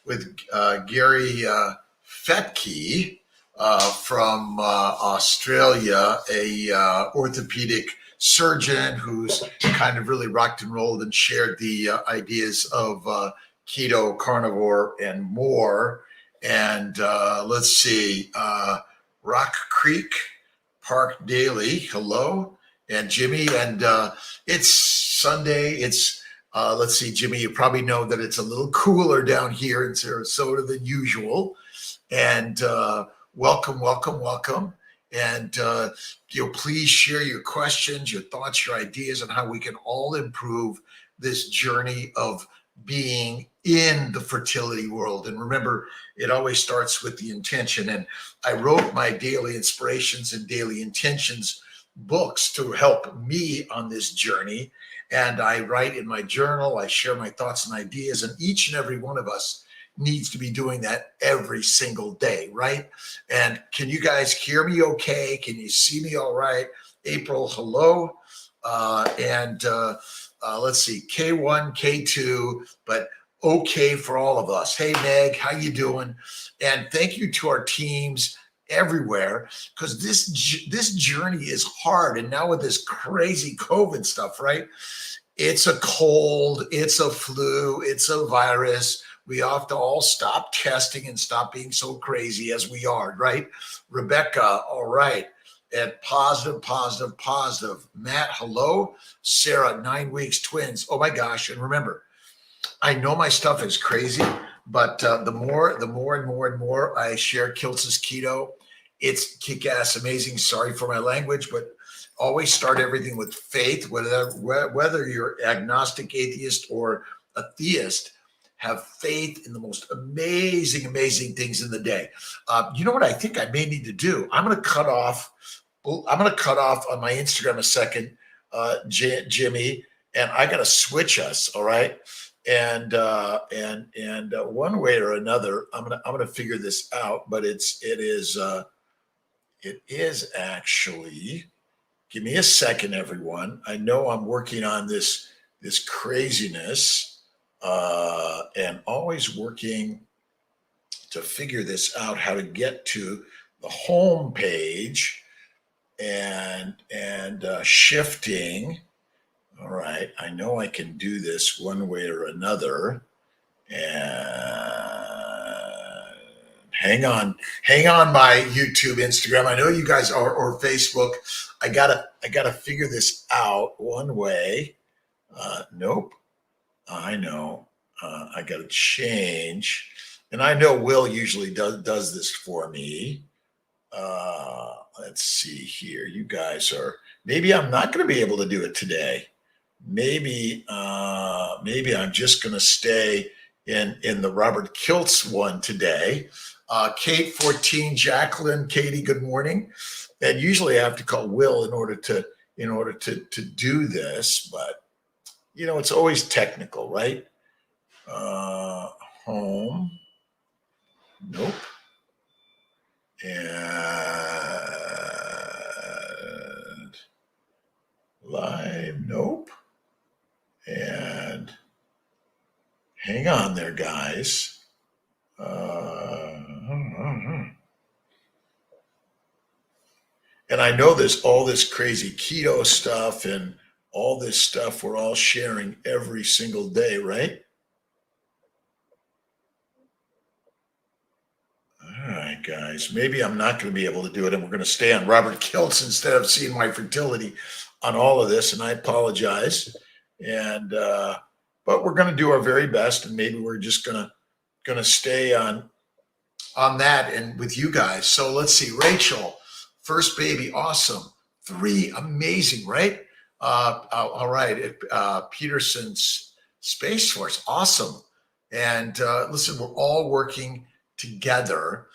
with Gary Fetke from Australia, a orthopedic surgeon who's kind of really rocked and rolled and shared the ideas of keto, carnivore, and more. And let's see, Rock Creek Park Daily, hello, and Jimmy. And it's Sunday. It's let's see, Jimmy, you probably know that it's a little cooler down here in Sarasota than usual. And welcome, welcome, welcome. And please share your questions, your thoughts, your ideas on how we can all improve this journey of being in the fertility world. And remember, it always starts with the intention. And I wrote my daily inspirations and daily intentions books to help me on this journey. And I write in my journal, I share my thoughts and ideas, and each and every one of us needs to be doing that every single day, right? And can you guys hear me okay? Can you see me all right? April, hello. Let's see, K1, K2, but okay for all of us. Hey, Meg, how you doing? And thank you to our teams everywhere, because this journey is hard. And now with this crazy COVID stuff, right? It's a cold, it's a flu, it's a virus. We have to all stop testing and stop being so crazy as we are, right? Rebecca, all right. And positive, positive, positive. Matt, hello. Sarah, 9 weeks, twins. Oh my gosh. And remember, I know my stuff is crazy, but the more and more I share Kiltz's Keto, it's kick-ass amazing. Sorry for my language, but always start everything with faith, whether you're agnostic, atheist, or a theist. Have faith in the most amazing things in the day. You know what I think I may need to do? I'm going to cut off on my Instagram a second, Jimmy, and I got to switch us. All right. And one way or another, I'm going to figure this out, but it is actually, give me a second, everyone. I know I'm working on this craziness. And always working to figure this out, how to get to the home page and shifting. All right, I know I can do this one way or another. And hang on, my YouTube, Instagram. I know you guys are, or Facebook. I gotta figure this out one way. Nope. I know. I got to change, and I know Will usually does this for me. Let's see here. You guys are. Maybe I'm not going to be able to do it today. Maybe I'm just going to stay in the Robert Kiltz one today. Kate 14, Jacqueline, Katie. Good morning. And usually I have to call Will in order to do this, but. You know, it's always technical, right? Home. Nope. And live. Nope. And hang on there, guys. And I know there's all this crazy keto stuff and all this stuff we're all sharing every single day, right? All right, guys. Maybe I'm not going to be able to do it, and we're going to stay on Robert Kiltz instead of seeing my fertility on all of this, and I apologize. And but we're going to do our very best, and maybe we're just going to stay on that and with you guys. So let's see. Rachel, first baby, awesome. 3, amazing, right? All right, Peterson's Space Force, awesome. And listen, we're all working together.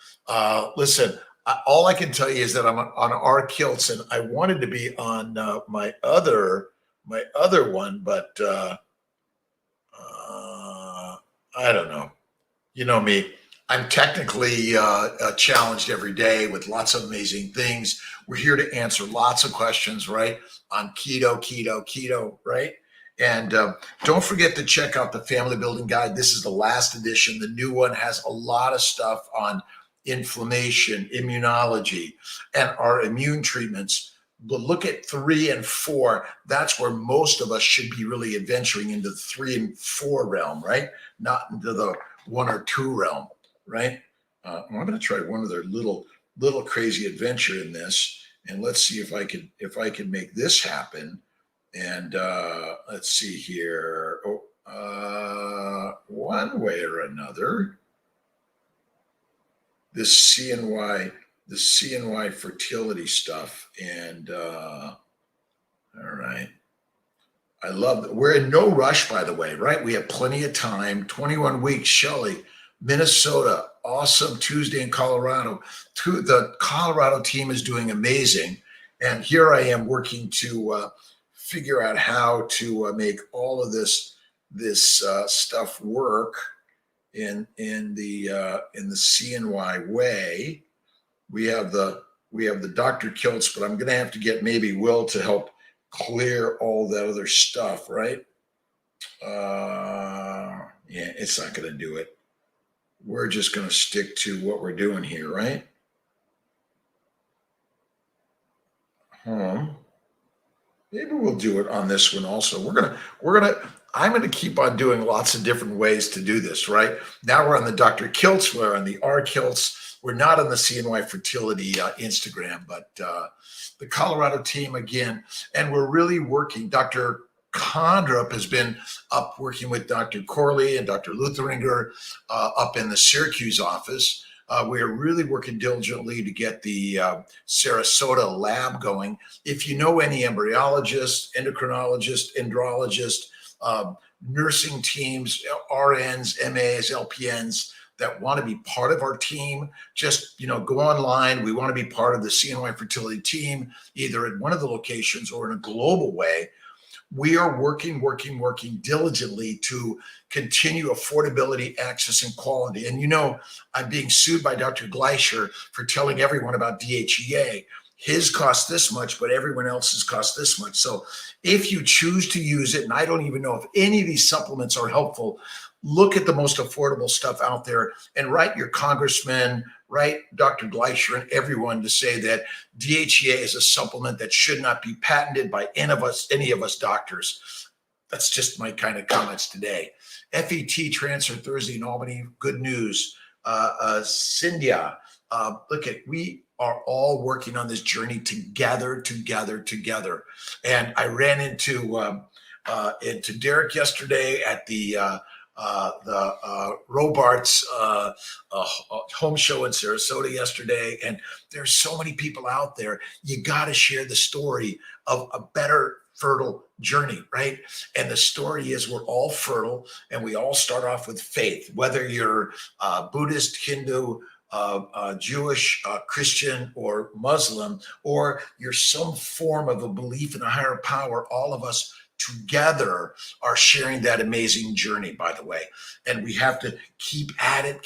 Listen, all I can tell you is that I'm on our Kiltz, and I wanted to be on my other one, but I don't know. You know me. I'm technically challenged every day with lots of amazing things. We're here to answer lots of questions, right? On keto, right? And don't forget to check out the Family Building Guide. This is the last edition. The new one has a lot of stuff on inflammation, immunology, and our immune treatments. But look at 3 and 4. That's where most of us should be really adventuring into the 3 and 4 realm, right? Not into the 1 or 2 realm, right? I'm going to try one of their little crazy adventure in this, and let's see if I can make this happen. And let's see here. One way or another, this CNY fertility stuff. And all right. I love that. We're in no rush, by the way, right? We have plenty of time. 21 weeks, Shelley, Minnesota. Awesome Tuesday in Colorado. The Colorado team is doing amazing. And here I am working to figure out how to make all of this stuff work in the CNY way. We have the Dr. Kiltz, but I'm going to have to get maybe Will to help clear all that other stuff, right? Yeah, it's not going to do it. We're just going to stick to what we're doing here, right? Maybe we'll do it on this one also. I'm gonna keep on doing lots of different ways to do this, right? Now we're on the Dr. Kiltz, we're on the R Kiltz. We're not on the CNY Fertility Instagram, but the Colorado team again, and we're really working. Dr. Condrup has been up working with Dr. Corley and Dr. Lutheringer up in the Syracuse office. We are really working diligently to get the Sarasota lab going. If you know any embryologists, endocrinologists, andrologists, nursing teams, RNs, MAs, LPNs that want to be part of our team, just go online. We want to be part of the CNY Fertility team, either at one of the locations or in a global way. We are working diligently to continue affordability, access, and quality. And I'm being sued by Dr. Gleicher for telling everyone about DHEA. His cost this much, but everyone else's cost this much. So if you choose to use it, and I don't even know if any of these supplements are helpful, look at the most affordable stuff out there and write your congressman, write Dr. Gleicher and everyone to say that DHEA is a supplement that should not be patented by any of us doctors. That's just my kind of comments today. FET transfer Thursday in Albany. Good news. Cynthia, we are all working on this journey together. And I ran into Derek yesterday at the Robarts home show in Sarasota yesterday, and there's so many people out there. You got to share the story of a better fertile journey, right? And the story is we're all fertile, and we all start off with faith, whether you're Buddhist, Hindu, Jewish, Christian, or Muslim, or you're some form of a belief in a higher power. All of us together are sharing that amazing journey, by the way. And we have to keep at it,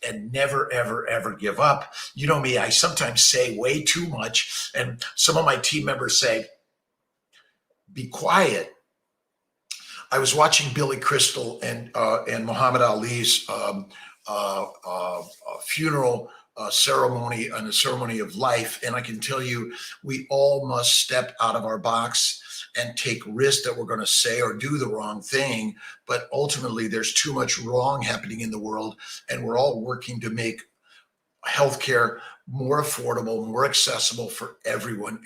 and never, ever, ever give up. You know me, I sometimes say way too much, and some of my team members say, be quiet. I was watching Billy Crystal and Muhammad Ali's funeral ceremony and a ceremony of life. And I can tell you, we all must step out of our box and take risks that we're going to say or do the wrong thing. But ultimately, there's too much wrong happening in the world, and we're all working to make healthcare more affordable, more accessible for everyone.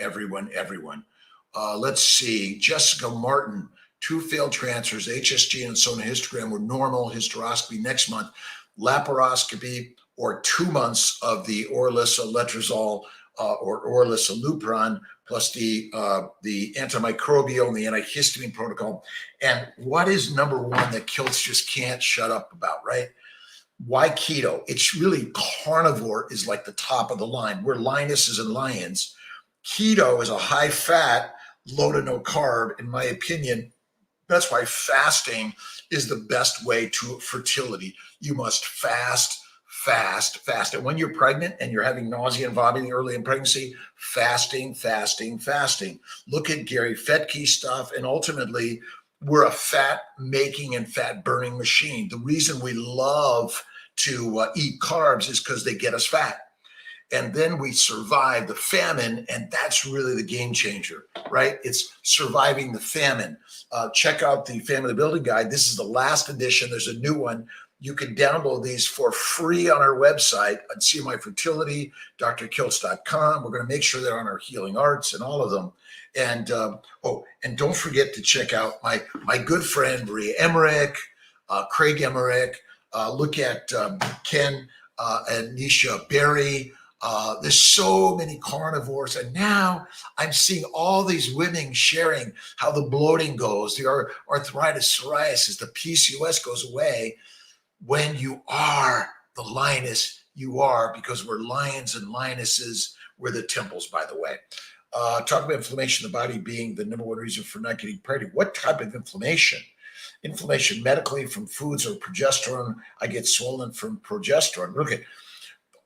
Let's see. Jessica Martin, 2 failed transfers, HSG and sonohystogram were normal, hysteroscopy next month, laparoscopy, or 2 months of the Orilissa letrozole or Orilissa Lupron, plus the antimicrobial and the antihistamine protocol. And what is number one that Kiltz just can't shut up about, right? Why keto? It's really carnivore is like the top of the line. We're lionesses and lions. Keto is a high fat, low to no carb, in my opinion. That's why fasting is the best way to fertility. You must fast fast. And when you're pregnant and you're having nausea and vomiting early in pregnancy, fasting. Look at Gary Fettke stuff. And ultimately, we're a fat making and fat burning machine. The reason we love to eat carbs is because they get us fat. And then we survive the famine, and that's really the game changer, right? It's surviving the famine. Check out the Family Building Guide. This is the last edition. There's a new one. You can download these for free on our website at Fertility, drkiltz.com. We're going to make sure they're on our Healing Arts and all of them. And and don't forget to check out my good friend Maria Emmerich, Craig Emmerich. Look at Ken and Nisha Berry. There's so many carnivores, and now I'm seeing all these women sharing how the bloating goes, the arthritis, psoriasis, the PCOS goes away when you are the lioness you are, because we're lions and lionesses. We're the temples, by the way. Talk about inflammation in the body being the number one reason for not getting pregnant. What type of inflammation? Inflammation medically from foods or progesterone. I get swollen from progesterone. Look at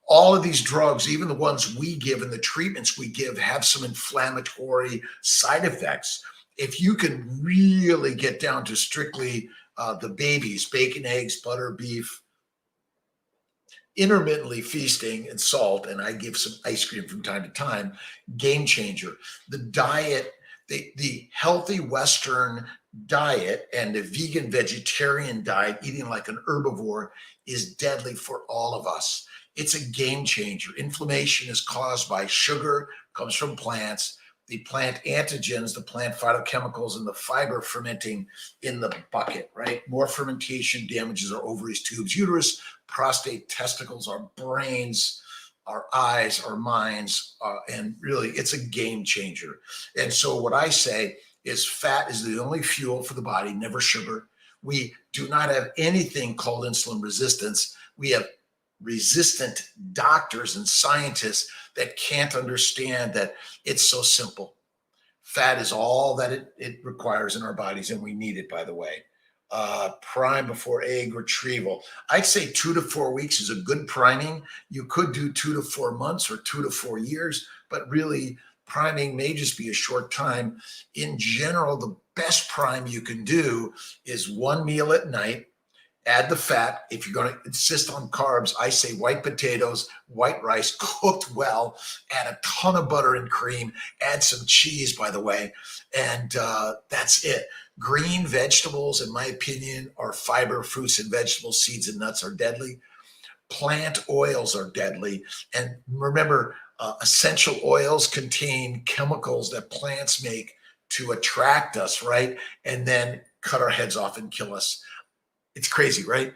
all of these drugs, even the ones we give and the treatments we give, have some inflammatory side effects. If you can really get down to strictly the babies, bacon, eggs, butter, beef, intermittently feasting and salt, and I give some ice cream from time to time, game changer. The diet, the healthy Western diet and the vegan vegetarian diet, eating like an herbivore, is deadly for all of us. It's a game changer. Inflammation is caused by sugar, comes from plants, the plant antigens, the plant phytochemicals, and the fiber fermenting in the bucket, right? More fermentation damages our ovaries, tubes, uterus, prostate, testicles, our brains, our eyes, our minds, and really it's a game changer. And so what I say is fat is the only fuel for the body, never sugar. We do not have anything called insulin resistance. We have resistant doctors and scientists that can't understand that it's so simple. Fat is all that it requires in our bodies, and we need it, by the way. Prime before egg retrieval. I'd say 2 to 4 weeks is a good priming. You could do 2 to 4 months or 2 to 4 years, but really priming may just be a short time. In general, the best prime you can do is one meal at night. Add the fat. If you're going to insist on carbs, I say white potatoes, white rice, cooked well, add a ton of butter and cream, add some cheese, by the way, and that's it. Green vegetables, in my opinion, are fiber. Fruits and vegetables, seeds and nuts are deadly. Plant oils are deadly. And remember, essential oils contain chemicals that plants make to attract us, right? And then cut our heads off and kill us. It's crazy, right?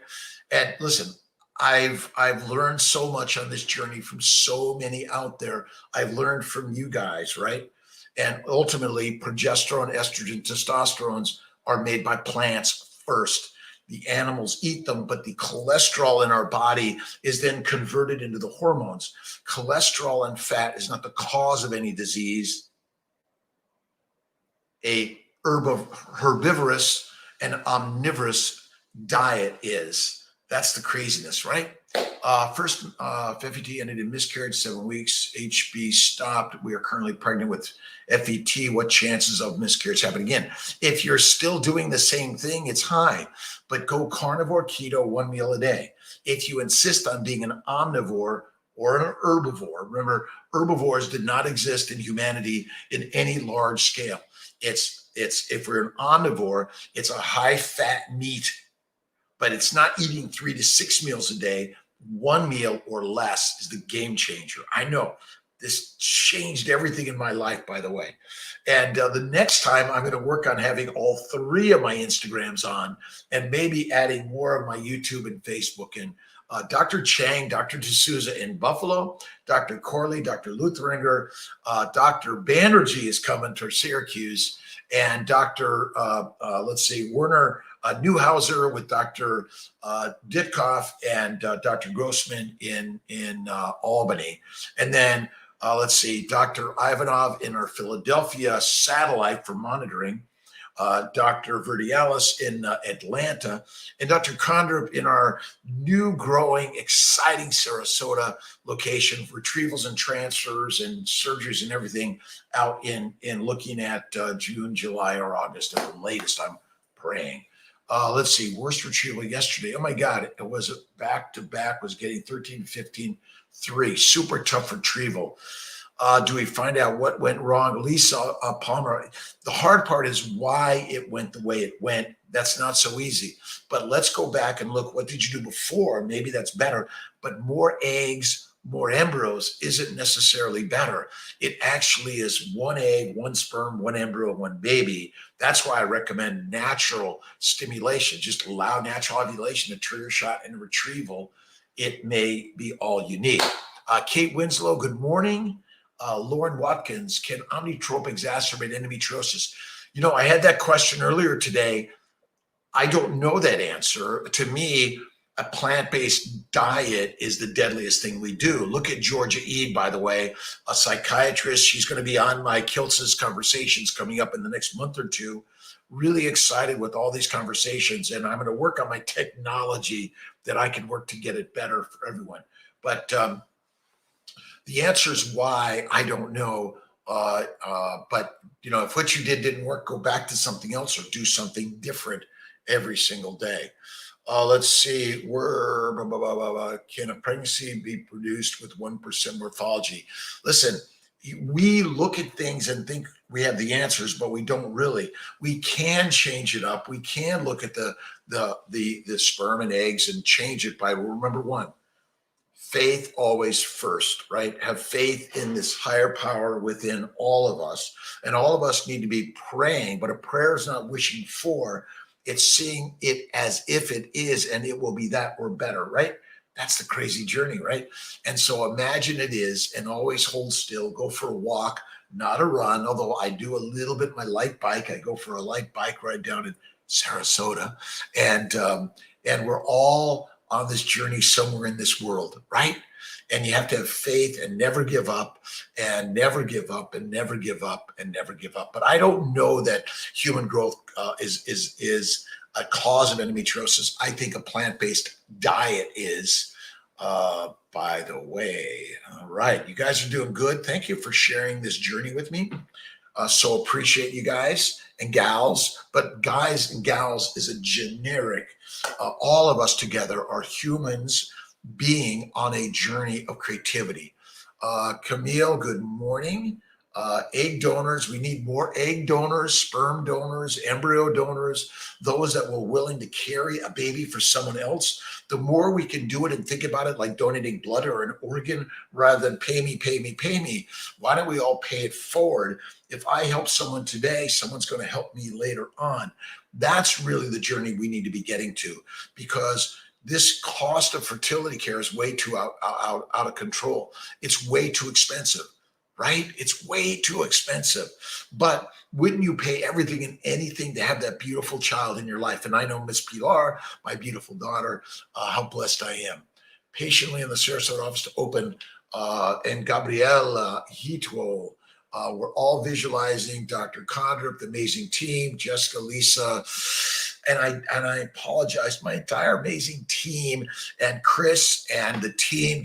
And listen, I've learned so much on this journey from so many out there. I've learned from you guys, right? And ultimately, progesterone, estrogen, testosterones are made by plants first. The animals eat them, but the cholesterol in our body is then converted into the hormones. Cholesterol and fat is not the cause of any disease. A herbivorous and omnivorous diet is. That's the craziness, right? First, FET ended in miscarriage, 7 weeks. HB stopped. We are currently pregnant with FET. What chances of miscarriage happen again? If you're still doing the same thing, it's high, but go carnivore, keto, 1 meal a day. If you insist on being an omnivore or an herbivore, remember, herbivores did not exist in humanity in any large scale. It's if we're an omnivore, it's a high fat meat, but it's not eating 3 to 6 meals a day. 1 meal or less is the game changer. I know this changed everything in my life, by the way. And the next time I'm going to work on having all 3 of my Instagrams on, and maybe adding more of my YouTube and Facebook. And Dr. Chang, Dr. D'Souza in Buffalo, Dr. Corley, Dr. Lutheringer, Dr. Banerjee is coming to Syracuse, and Dr. Werner Neuhauser with Dr. Ditkoff and Dr. Grossman in Albany. And then Dr. Ivanov in our Philadelphia satellite for monitoring. Dr. Verdialis in Atlanta, and Dr. Condrup in our new, growing, exciting Sarasota location, retrievals and transfers and surgeries and everything out in looking at June, July, or August at the latest. I'm praying. Let's see, worst retrieval yesterday. Oh my God, it was back to back, was getting 13, 15, 3. Super tough retrieval. Do we find out what went wrong? Lisa Palmer, the hard part is why it went the way it went. That's not so easy. But let's go back and look, what did you do before? Maybe that's better. But more eggs, more embryos isn't necessarily better. It actually is 1 egg, 1 sperm, 1 embryo, 1 baby. That's why I recommend natural stimulation. Just allow natural ovulation to trigger shot and retrieval. It may be all you need. Kate Winslow, good morning. Lauren Watkins, can Omnitrope exacerbate endometriosis? You know, I had that question earlier today. I don't know that answer. To me, a plant-based diet is the deadliest thing we do. Look at Georgia Ede, by the way, a psychiatrist. She's going to be on my kiltz conversations coming up in the next month or two. Really excited with all these conversations, and I'm going to work on my technology that I can work to get it better for everyone. But the answer is why, I don't know. But, you know, if what you did didn't work, go back to something else or do something different every single day. Let's see, can a pregnancy be produced with 1% morphology? Listen, we look at things and think we have the answers, but we don't really. We can change it up. We can look at the sperm and eggs and change it by, remember one, faith always first, right? Have faith in this higher power within all of us. And all of us need to be praying, but a prayer is not wishing for, it's seeing it as if it is, and it will be that or better, right? That's the crazy journey, right? And so imagine it is, and always hold still, go for a walk, not a run, although I do a little bit my light bike. I go for a light bike ride down in Sarasota, and we're all on this journey somewhere in this world, right? And you have to have faith and never give up and never give up and never give up and never give up. But I don't know that human growth is a cause of endometriosis. I think a plant-based diet is, by the way. All right, you guys are doing good. Thank you for sharing this journey with me. So appreciate you guys and gals, but guys and gals is a generic. All of us together are humans being on a journey of creativity. Camille, good morning. Egg donors, we need more egg donors, sperm donors, embryo donors, those that were willing to carry a baby for someone else. The more we can do it and think about it like donating blood or an organ rather than pay me, pay me, pay me. Why don't we all pay it forward? If I help someone today, someone's going to help me later on. That's really the journey we need to be getting to, because this cost of fertility care is way too out of control. It's way too expensive, right? It's way too expensive. But wouldn't you pay everything and anything to have that beautiful child in your life? And I know Miss Pilar, my beautiful daughter, how blessed I am. Patiently in the Sarasota office to open, and Gabriela Hito. We're all visualizing Dr. Condrup, the amazing team, Jessica, Lisa, and I apologize, my entire amazing team, and Chris and the team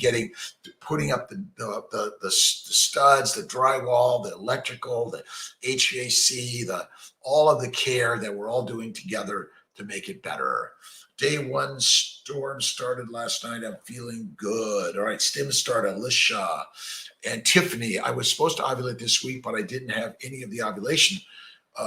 putting up the studs, the drywall, the electrical, the HVAC, all of the care that we're all doing together to make it better. Day one storm started last night. I'm feeling good. All right, stim started, Alicia and Tiffany. I was supposed to ovulate this week, but I didn't have any of the ovulation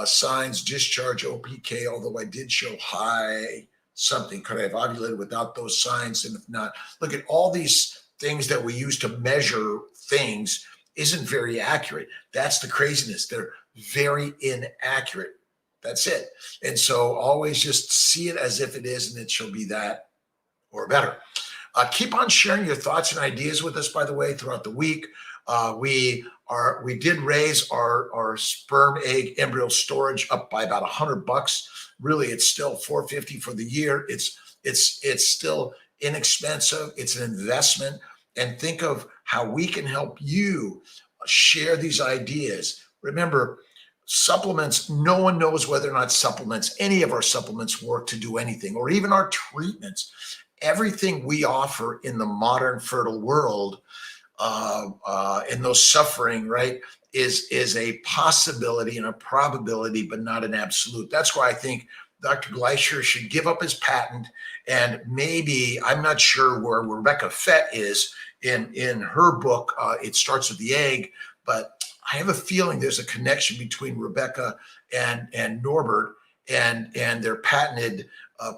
signs, discharge, OPK, although I did show high something. Could I have ovulated without those signs? And if not, look at all these things that we use to measure things isn't very accurate. That's the craziness. They're very inaccurate. That's it. And so always just see it as if it is, and it shall be that or better. Keep on sharing your thoughts and ideas with us, by the way, throughout the week. We did raise our sperm, egg, embryo storage up by about $100. Really, it's still $450 for the year. It's still inexpensive. It's an investment. And think of how we can help you share these ideas. Remember, supplements, no one knows whether or not supplements, any of our supplements work to do anything, or even our treatments. Everything we offer in the modern fertile world, in those suffering, right, is a possibility and a probability, but not an absolute. That's why I think Dr. Gleicher should give up his patent, and maybe, I'm not sure where Rebecca Fett is in her book. It Starts with the Egg, but I have a feeling there's a connection between Rebecca and Norbert and their patented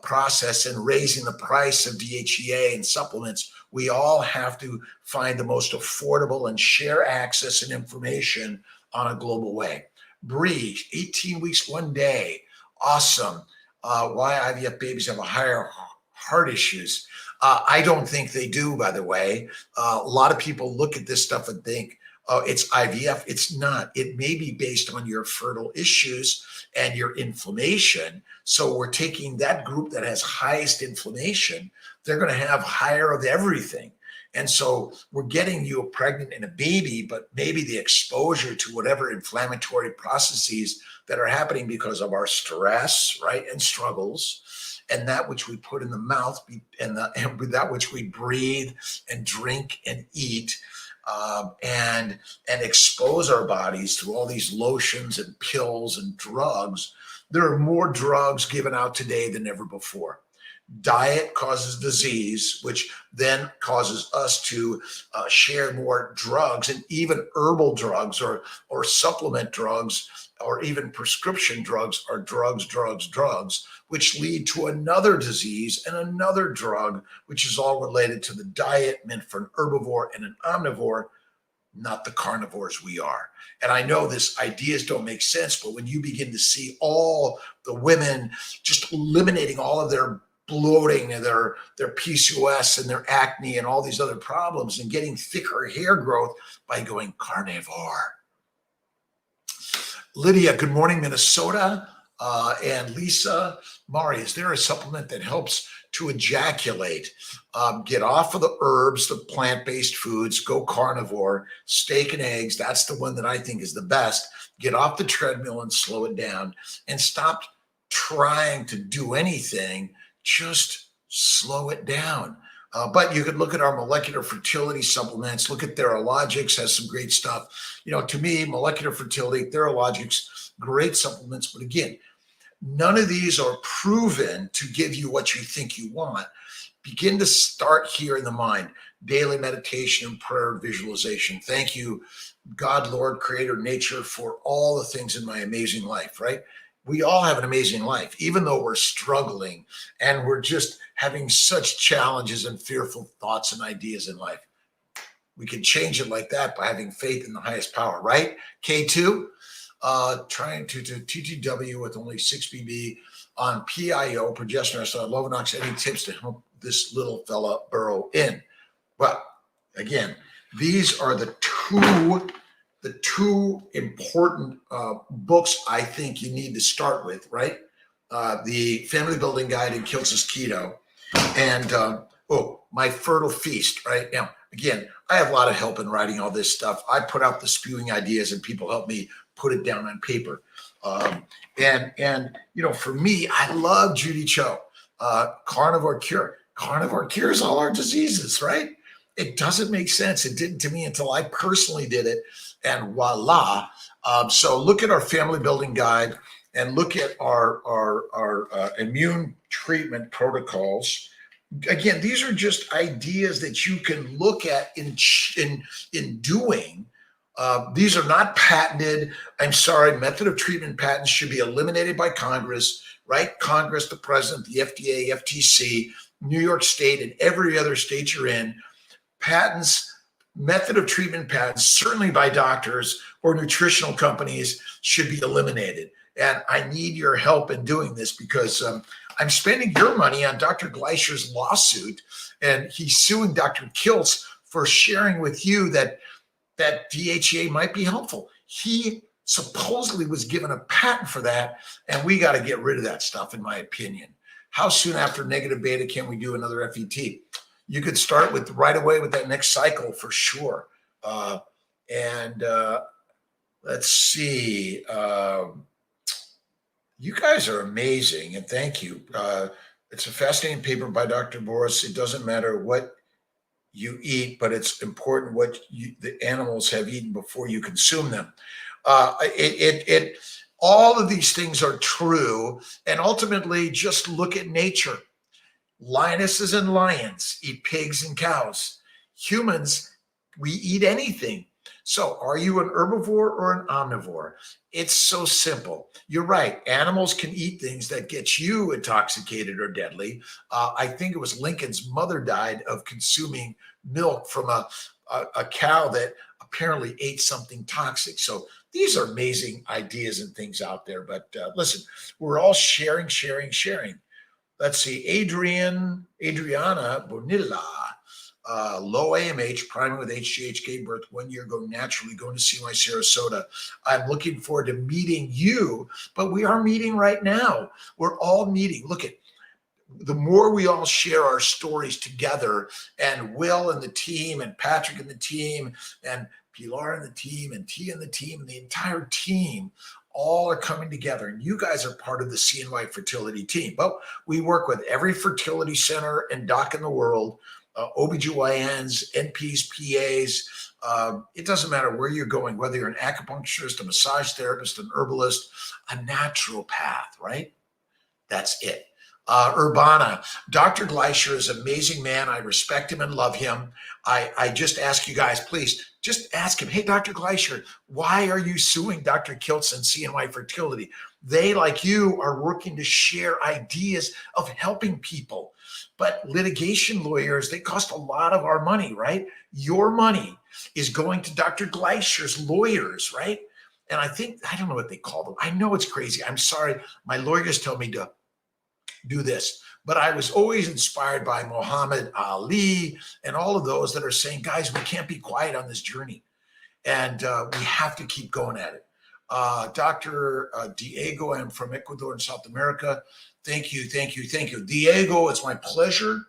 process and raising the price of DHEA and supplements. We all have to find the most affordable and share access and information on a global way. Breathe, 18 weeks, 1 day. Awesome. Why IVF babies have a higher heart issues. I don't think they do, by the way. A lot of people look at this stuff and think, oh, it's IVF. It's not. It may be based on your fertile issues and your inflammation. So we're taking that group that has highest inflammation. They're going to have higher of everything. And so we're getting you pregnant and a baby, but maybe the exposure to whatever inflammatory processes that are happening because of our stress, right, and struggles, and that which we put in the mouth, and that which we breathe and drink and eat, and expose our bodies to all these lotions and pills and drugs. There are more drugs given out today than ever before. Diet causes disease, which then causes us to share more drugs, and even herbal drugs or supplement drugs or even prescription drugs are drugs, which lead to another disease and another drug, which is all related to the diet meant for an herbivore and an omnivore, not the carnivores we are. And I know this ideas don't make sense, but when you begin to see all the women just eliminating all of their bloating and their PCOS and their acne and all these other problems and getting thicker hair growth by going carnivore. Lydia, good morning, Minnesota. And Lisa, Mari, is there a supplement that helps to ejaculate? Get off of the herbs, the plant-based foods, go carnivore, steak and eggs. That's the one that I think is the best. Get off the treadmill and slow it down and stop trying to do anything. Just slow it down. But you could look at our molecular fertility supplements. Look at Theralogics, has some great stuff. You know, to me, molecular fertility, Theralogics, great supplements. But again, none of these are proven to give you what you think you want. Begin to start here in the mind. Daily meditation and prayer and visualization. Thank you, God, Lord, Creator, Nature, for all the things in my amazing life, right? We all have an amazing life, even though we're struggling and we're just having such challenges and fearful thoughts and ideas in life. We can change it like that by having faith in the highest power, right? K2, trying to TTW with only 6 BB on PIO, progesterone, so Lovenox. Any tips to help this little fella burrow in? Well, again, these are the two important books I think you need to start with, right? The Family Building Guide and Kiltz Keto, and My Fertile Feast, right? Now, again, I have a lot of help in writing all this stuff. I put out the spewing ideas and people help me put it down on paper. And you know, for me, I love Judy Cho, Carnivore Cure. Carnivore cures all our diseases, right? It doesn't make sense. It didn't to me until I personally did it, and voila. So look at our Family Building Guide and look at our immune treatment protocols. Again, these are just ideas that you can look at in doing. These are not patented. I'm sorry, method of treatment patents should be eliminated by Congress, right? Congress, the president, the FDA, FTC, New York State, and every other state you're in. Patents, method of treatment patents, certainly by doctors or nutritional companies, should be eliminated. And I need your help in doing this because I'm spending your money on Dr. Gleicher's lawsuit, and he's suing Dr. Kiltz for sharing with you that DHEA might be helpful. He supposedly was given a patent for that, and we got to get rid of that stuff, in my opinion. How soon after negative beta can we do another FET? You could start with right away with that next cycle for sure. Let's Let's see. You guys are amazing, and thank you. It's a fascinating paper by Dr. Boris. It doesn't matter what you eat, but it's important what the animals have eaten before you consume them. All of these things are true, and ultimately, just look at nature. Lionesses and lions eat pigs and cows. Humans, we eat anything. So, are you an herbivore or an omnivore? It's so simple. You're right. Animals can eat things that get you intoxicated or deadly. I think it was Lincoln's mother died of consuming milk from a cow that apparently ate something toxic. So, these are amazing ideas and things out there. But listen, we're all sharing. Let's see, Adriana Bonilla, low AMH, priming with HGH, gave birth 1 year ago, naturally going to see my Sarasota. I'm looking forward to meeting you, but we are meeting right now. We're all meeting. Look at the more we all share our stories together, and Will and the team, and Patrick and the team, and Pilar and the team, and T and the team, and the entire team, all are coming together. And you guys are part of the CNY fertility team. But we work with every fertility center and doc in the world, OBGYNs, NPs, PAs. It doesn't matter where you're going, whether you're an acupuncturist, a massage therapist, an herbalist, a naturopath, right? That's it. Urbana, Dr. Gleischer is an amazing man. I respect him and love him. I just ask you guys, please, just ask him, hey, Dr. Gleischer, why are you suing Dr. Kiltz and CNY Fertility? They, like you, are working to share ideas of helping people. But litigation lawyers, they cost a lot of our money, right? Your money is going to Dr. Gleischer's lawyers, right? And I think, I don't know what they call them. I know it's crazy. I'm sorry. My lawyers tell me to do this. But I was always inspired by Muhammad Ali and all of those that are saying, guys, we can't be quiet on this journey. And we have to keep going at it. Dr. Diego, I'm from Ecuador in South America. Thank you. Diego, it's my pleasure.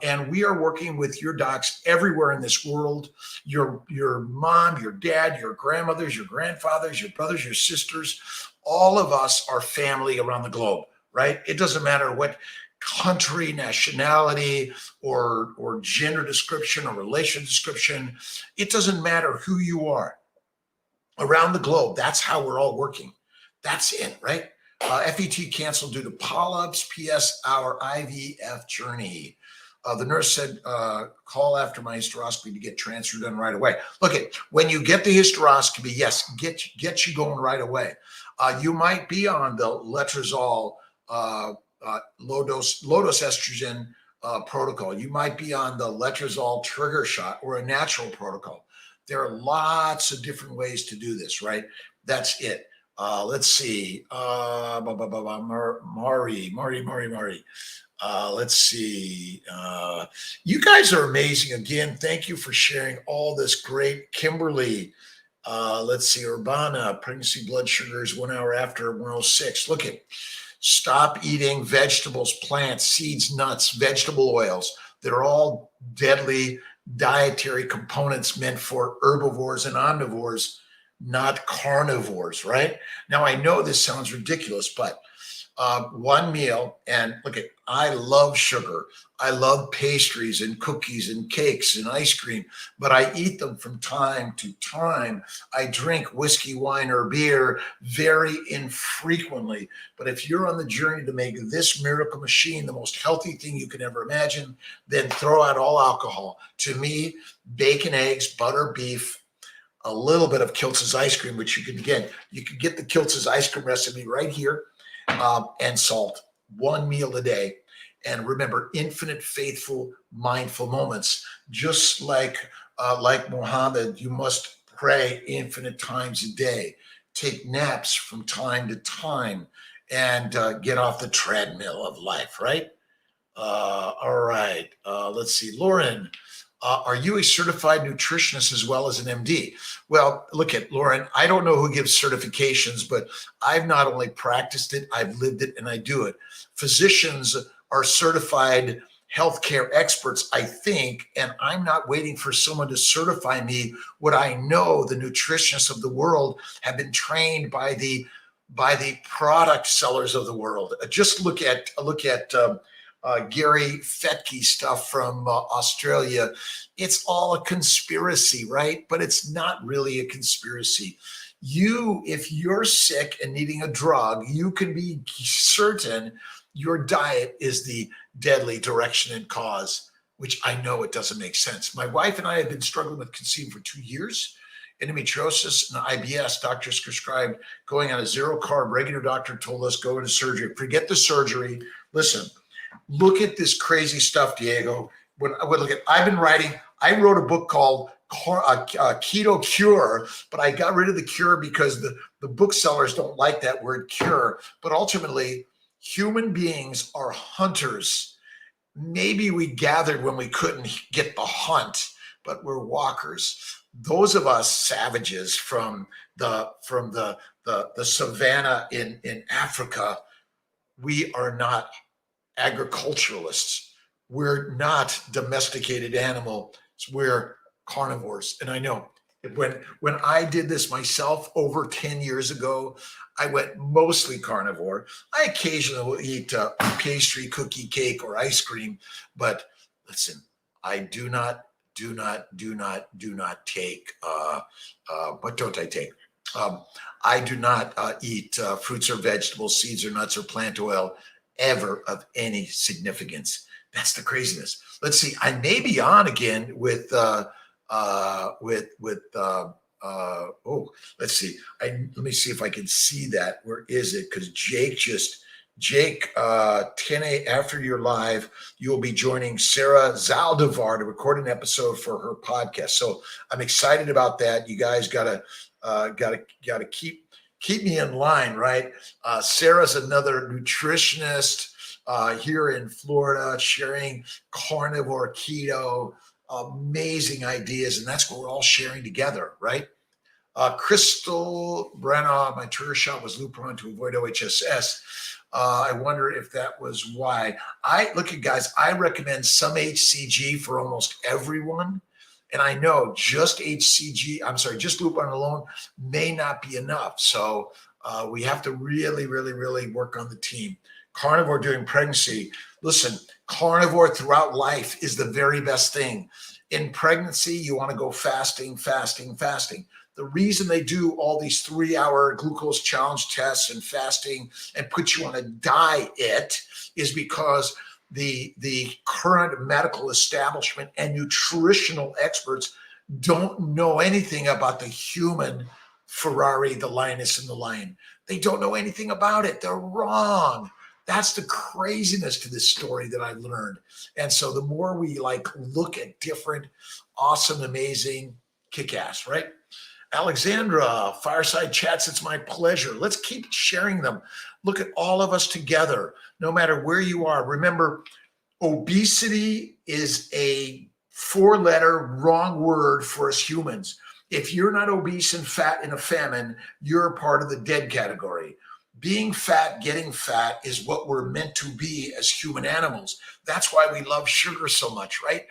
And we are working with your docs everywhere in this world. Your mom, your dad, your grandmothers, your grandfathers, your brothers, your sisters, all of us are family around the globe. Right? It doesn't matter what country, nationality, or gender description or relation description. It doesn't matter who you are around the globe. That's how we're all working. That's it, right? FET canceled due to polyps. PS, our IVF journey. The nurse said, call after my hysteroscopy to get transfer done right away. Look, when you get the hysteroscopy, yes, get you going right away. You might be on the letrozole low dose estrogen protocol. You might be on the letrozole trigger shot or a natural protocol. There are lots of different ways to do this, right? That's it. Let's see. Mari. Let's see. You guys are amazing. Again, thank you for sharing all this great. Kimberly. Let's see. Urbana, pregnancy blood sugars 1 hour after 106. Look at. Stop eating vegetables, plants, seeds, nuts, vegetable oils. They're all deadly dietary components meant for herbivores and omnivores, not carnivores, right? Now, I know this sounds ridiculous, but one meal, and look at, I love sugar. I love pastries and cookies and cakes and ice cream, but I eat them from time to time. I drink whiskey, wine, or beer very infrequently. But if you're on the journey to make this miracle machine the most healthy thing you can ever imagine, then throw out all alcohol. To me, bacon, eggs, butter, beef, a little bit of Kiltz's ice cream, which you can get the Kiltz's ice cream recipe right here, and salt, one meal a day. And remember, infinite, faithful, mindful moments. Just like Muhammad, you must pray infinite times a day. Take naps from time to time, and get off the treadmill of life, right? All right. Let's see. Lauren, are you a certified nutritionist as well as an MD? Well, look at Lauren. I don't know who gives certifications, but I've not only practiced it, I've lived it, and I do it. Physicians are certified healthcare experts, I think, and I'm not waiting for someone to certify me. What I know, the nutritionists of the world have been trained by the product sellers of the world. Just look at Gary Fettke stuff from Australia. It's all a conspiracy, right? But it's not really a conspiracy. If you're sick and needing a drug, you can be certain your diet is the deadly direction and cause, which I know it doesn't make sense. My wife and I have been struggling with conceiving for 2 years. Endometriosis and IBS, doctors prescribed going on a zero carb. Regular doctor told us go into surgery. Forget the surgery. Listen, look at this crazy stuff, Diego. I wrote a book called Keto Cure, but I got rid of the cure because the booksellers don't like that word cure. But ultimately, human beings are hunters. Maybe we gathered when we couldn't get the hunt, but we're walkers. Those of us savages from the savannah in Africa, we are not agriculturalists. We're not domesticated animals. We're carnivores. And I know when I did this myself over 10 years ago, I went mostly carnivore. I occasionally will eat pastry, cookie, cake, or ice cream. But listen, I do not take, what don't I take? I do not eat fruits or vegetables, seeds or nuts or plant oil ever of any significance. That's the craziness. Let's see. I may be on again with let's see. Let me see if I can see that. Where is it? Because Jake, 10 after you're live, you will be joining Sarah Zaldivar to record an episode for her podcast. So I'm excited about that. You guys gotta keep me in line, right? Sarah's another nutritionist here in Florida, sharing carnivore, keto, amazing ideas, and that's what we're all sharing together, right? Crystal Brenna, my tour shot was Lupron to avoid OHSS. I wonder if that was why. Look at guys, I recommend some HCG for almost everyone. And I know just Lupron alone may not be enough. So we have to really, really, really work on the team. Carnivore during pregnancy. Listen, carnivore throughout life is the very best thing. In pregnancy, you want to go fasting. The reason they do all these 3-hour glucose challenge tests and fasting and put you on a diet is because the current medical establishment and nutritional experts don't know anything about the human Ferrari, the lioness, and the lion. They don't know anything about it. They're wrong. That's the craziness to this story that I learned. And so the more we look at different awesome, amazing, kick-ass, right? Alexandra, fireside chats, it's my pleasure. Let's keep sharing them. Look at all of us together, no matter where you are. Remember, obesity is a 4-letter wrong word for us humans. If you're not obese and fat in a famine, you're a part of the dead category. Being fat, getting fat is what we're meant to be as human animals. That's why we love sugar so much, right?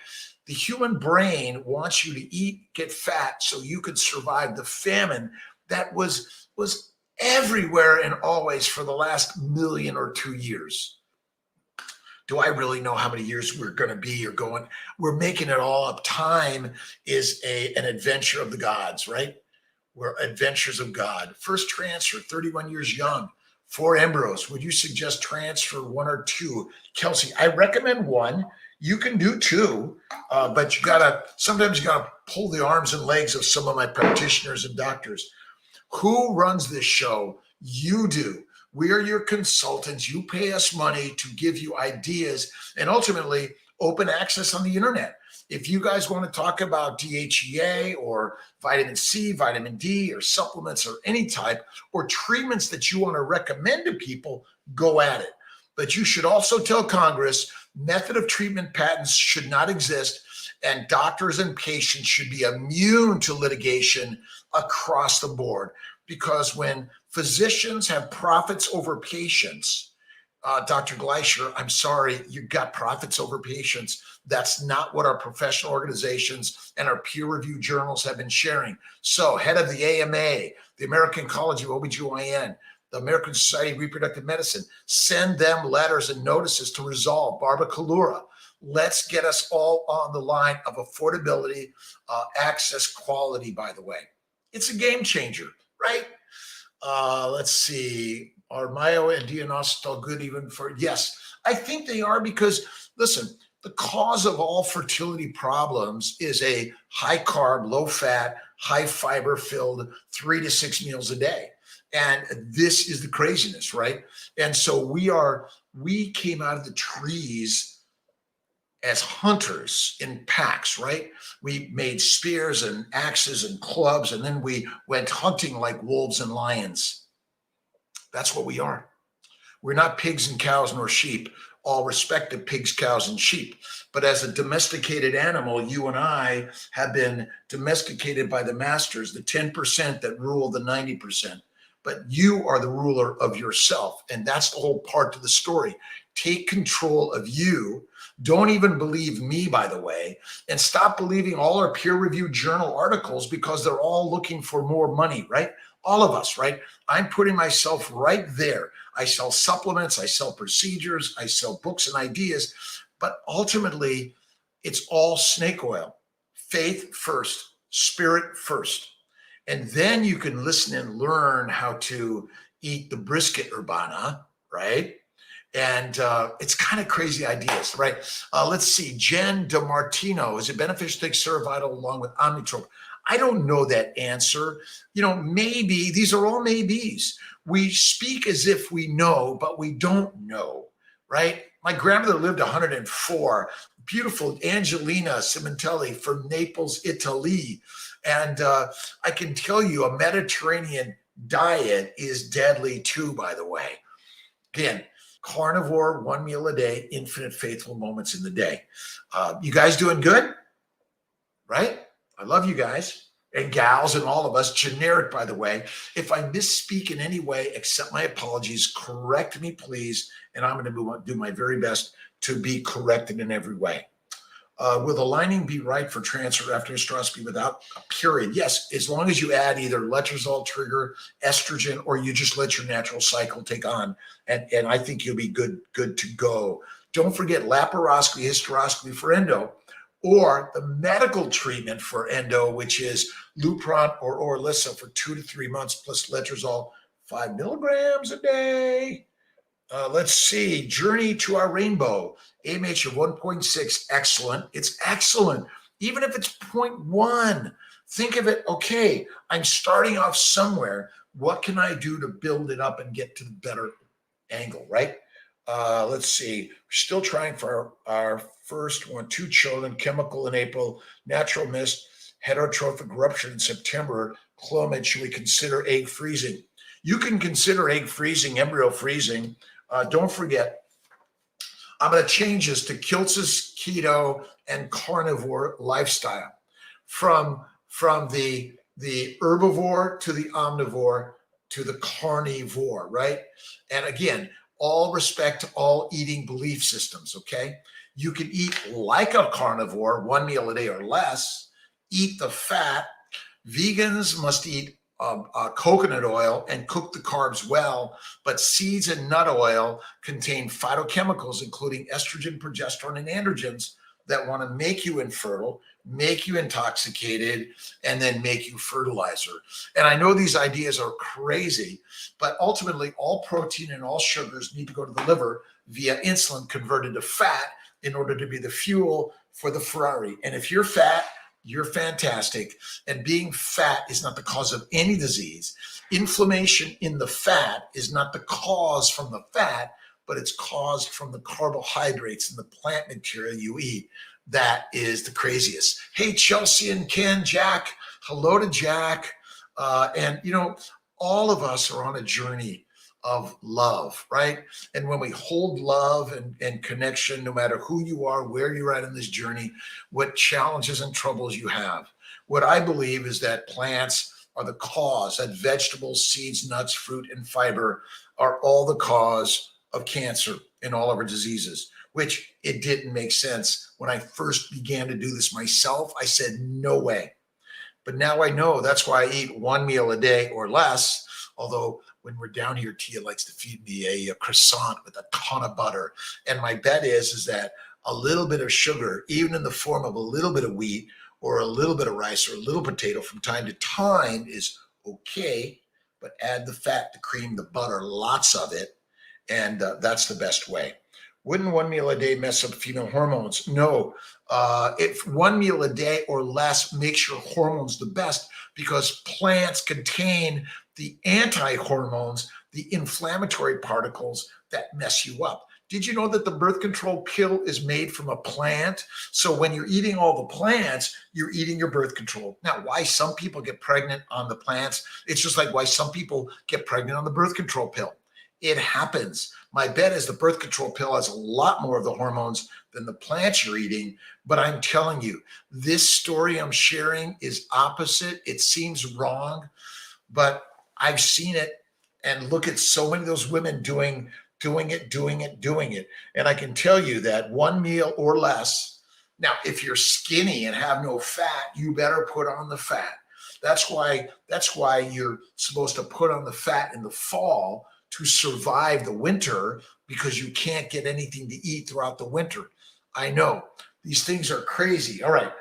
The human brain wants you to eat, get fat, so you could survive the famine that was everywhere and always for the last 1 or 2 years. Do I really know how many years we're going to be or going? We're making it all up. Time is an adventure of the gods, right? We're adventures of God. First transfer, 31 years young. 4 embryos. Would you suggest transfer 1 or 2? Kelsey, I recommend 1. You can do 2, but sometimes you gotta pull the arms and legs of some of my practitioners and doctors. Who runs this show? You do. We are your consultants. You pay us money to give you ideas and ultimately open access on the internet. If you guys want to talk about DHEA or vitamin C, vitamin D, or supplements or any type, or treatments that you want to recommend to people, go at it. But you should also tell Congress method of treatment patents should not exist, and doctors and patients should be immune to litigation across the board. Because when physicians have profits over patients, Dr. Gleischer, I'm sorry, you got profits over patients. That's not what our professional organizations and our peer-reviewed journals have been sharing. So head of the AMA, the American College of OBGYN, the American Society of Reproductive Medicine, send them letters and notices to resolve. Barbara Kalura, let's get us all on the line of affordability, access, quality, by the way. It's a game changer, right? Let's see. Are Mayo and Dionysus still good even for? Yes, I think they are because, listen, the cause of all fertility problems is a high carb, low fat, high fiber filled 3 to 6 meals a day. And this is the craziness, right? And so we came out of the trees as hunters in packs, right? We made spears and axes and clubs, and then we went hunting like wolves and lions. That's what we are. We're not pigs and cows nor sheep, all respective pigs, cows, and sheep. But as a domesticated animal, you and I have been domesticated by the masters, the 10% that rule the 90%. But you are the ruler of yourself. And that's the whole part of the story. Take control of you. Don't even believe me, by the way, and stop believing all our peer-reviewed journal articles because they're all looking for more money, right? All of us, right? I'm putting myself right there. I sell supplements, I sell procedures, I sell books and ideas, but ultimately it's all snake oil. Faith first, spirit first. And then you can listen and learn how to eat the brisket urbana, right? And it's kind of crazy ideas, right? Let's see. Jen DeMartino, is it beneficial to take Cervital along with Omnitrope? I don't know that answer. You know, maybe. These are all maybes. We speak as if we know, but we don't know, right? My grandmother lived 104. Beautiful Angelina Cimentelli from Naples, Italy. And I can tell you a Mediterranean diet is deadly too, by the way. Again, carnivore, 1 meal a day, infinite faithful moments in the day. You guys doing good? Right? I love you guys and gals and all of us. Generic, by the way. If I misspeak in any way, accept my apologies. Correct me, please. And I'm going to do my very best to be corrected in every way. Will the lining be right for transfer after hysteroscopy without a period? Yes, as long as you add either letrozole trigger, estrogen, or you just let your natural cycle take on. And I think you'll be good to go. Don't forget laparoscopy, hysteroscopy for endo, or the medical treatment for endo, which is Lupron or Orilissa for 2 to 3 months plus letrozole, 5 milligrams a day. Let's see. Journey to our rainbow. AMH of 1.6. Excellent. It's excellent. Even if it's 0.1, think of it. Okay, I'm starting off somewhere. What can I do to build it up and get to the better angle, right? Let's see. We're still trying for our first one. 2 children, chemical in April, natural mist, heterotrophic rupture in September, clomid. Should we consider egg freezing? You can consider egg freezing, embryo freezing. Don't forget, I'm going to change this to kiltz, keto, and carnivore lifestyle. From the herbivore to the omnivore to the carnivore, right? And again, all respect to all eating belief systems, okay? You can eat like a carnivore, 1 meal a day or less, eat the fat. Vegans must eat coconut oil and cook the carbs well, but seeds and nut oil contain phytochemicals, including estrogen, progesterone, and androgens that want to make you infertile, make you intoxicated, and then make you fertilizer. And I know these ideas are crazy, but ultimately all protein and all sugars need to go to the liver via insulin converted to fat in order to be the fuel for the Ferrari. And if you're fat, you're fantastic. And being fat is not the cause of any disease. Inflammation in the fat is not the cause from the fat, but it's caused from the carbohydrates and the plant material you eat. That is the craziest. Hey, Chelsea and Ken, Jack. Hello to Jack. And, you know, all of us are on a journey of love, right? And when we hold love and connection, no matter who you are, where you're at in this journey, what challenges and troubles you have, what I believe is that plants are the cause, that vegetables, seeds, nuts, fruit, and fiber are all the cause of cancer and all of our diseases, which it didn't make sense. When I first began to do this myself, I said, no way. But now I know that's why I eat one meal a day or less. Although when we're down here, Tia likes to feed me a croissant with a ton of butter. And my bet is that a little bit of sugar, even in the form of a little bit of wheat or a little bit of rice or a little potato from time to time is okay. But add the fat, the cream, the butter, lots of it. And that's the best way. Wouldn't one meal a day mess up female hormones? No. If one meal a day or less makes your hormones the best, because plants contain the anti-hormones, the inflammatory particles that mess you up. Did you know that the birth control pill is made from a plant? So when you're eating all the plants, you're eating your birth control. Now, why some people get pregnant on the plants, it's just like why some people get pregnant on the birth control pill. It happens. My bet is the birth control pill has a lot more of the hormones than the plants you're eating. But I'm telling you, this story I'm sharing is opposite. It seems wrong, but I've seen it, and look at so many of those women doing it. And I can tell you that one meal or less. Now, if you're skinny and have no fat, you better put on the fat. That's why you're supposed to put on the fat in the fall to survive the winter, because you can't get anything to eat throughout the winter. I know these things are crazy. All right.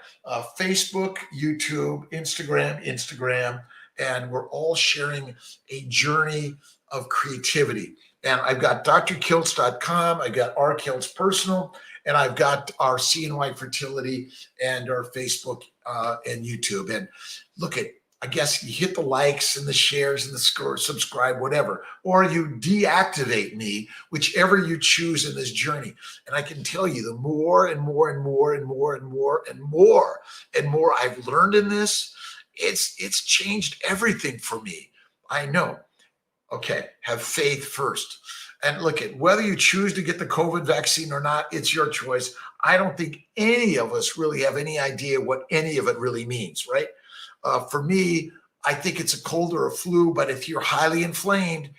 Facebook, YouTube, Instagram, and we're all sharing a journey of creativity. And I've got drkiltz.com, I've got our Kiltz Personal, and I've got our CNY Fertility and our Facebook and YouTube. And look at, I guess you hit the likes and the shares and the subscribe, whatever, or you deactivate me, whichever you choose in this journey. And I can tell you, the more and more and more and more and more and more and more I've learned in this, it's changed everything for me. I know. Okay, have faith first. And look at whether you choose to get the COVID vaccine or not, it's your choice. I don't think any of us really have any idea what any of it really means, right? For me, I think it's a cold or a flu, but if you're highly inflamed,